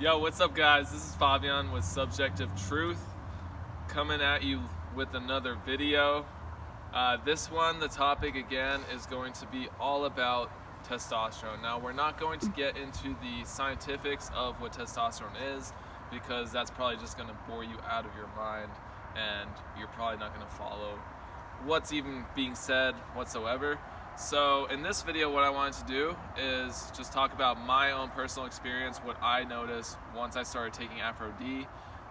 Yo, what's up guys? This is Fabian with Subjective Truth, coming at you with another video. This one, the topic again, is going to be all about testosterone. Now, we're not going to get into the scientifics of what testosterone is, because that's probably just going to bore you out of your mind, and you're probably not going to follow what's even being said whatsoever. So in this video, what I wanted to do is just talk about my own personal experience, what I noticed once I started taking Aphro-D,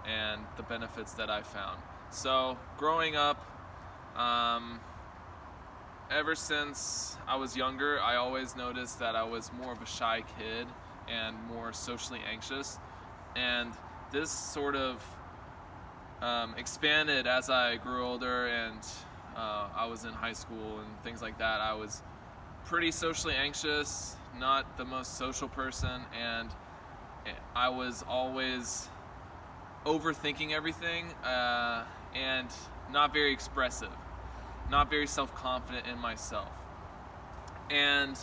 and the benefits that I found. So growing up, ever since I was younger, I always noticed that I was more of a shy kid and more socially anxious, and this sort of expanded as I grew older and I was in high school and things like that. I was pretty socially anxious, not the most social person, and I was always overthinking everything and not very expressive, not very self-confident in myself. And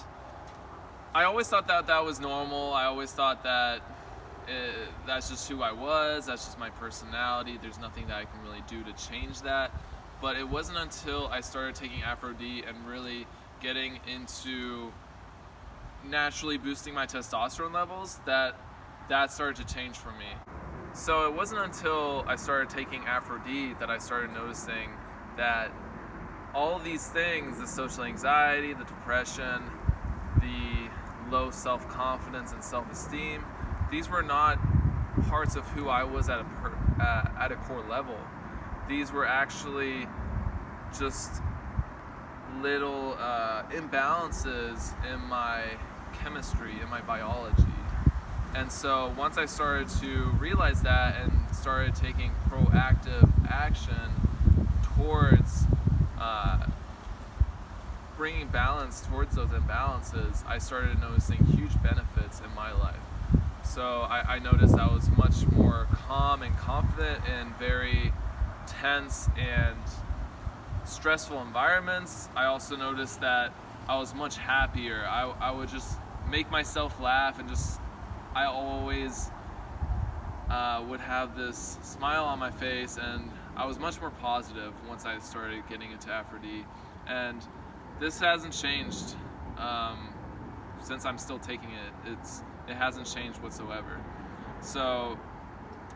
I always thought that that was normal. I always thought that that's just who I was, that's just my personality, there's nothing that I can really do to change that. But it wasn't until I started taking Aphro-D and really getting into naturally boosting my testosterone levels that started to change for me. So it wasn't until I started taking Aphro-D that I started noticing that all of these things, the social anxiety, the depression, the low self-confidence and self-esteem, these were not parts of who I was at a core level. These were actually just little imbalances in my chemistry, in my biology. And so once I started to realize that and started taking proactive action towards bringing balance towards those imbalances, I started noticing huge benefits in my life. So I noticed I was much more calm and confident in very tense and stressful environments. I also noticed that I was much happier. I would just make myself laugh, and I always would have this smile on my face, and I was much more positive once I started getting into Aphro-D. And this hasn't changed since I'm still taking it. It hasn't changed whatsoever. So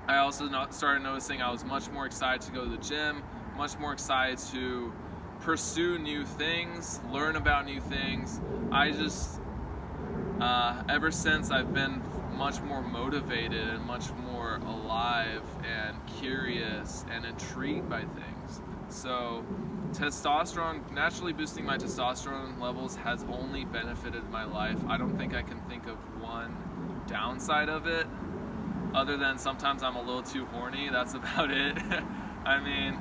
I also started noticing I was much more excited to go to the gym, much more excited to pursue new things, learn about new things. I just, ever since, I've been much more motivated and much more alive and curious and intrigued by things. So testosterone, naturally boosting my testosterone levels, has only benefited my life. I don't think I can think of one downside of it, other than sometimes I'm a little too horny. That's about it. I mean,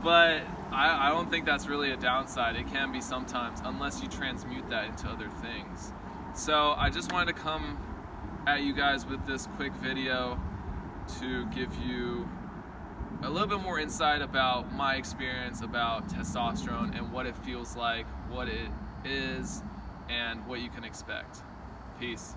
but I don't think that's really a downside. It can be sometimes, unless you transmute that into other things. So I just wanted to come at you guys with this quick video to give you a little bit more insight about my experience about testosterone and what it feels like, what it is, and what you can expect. Peace.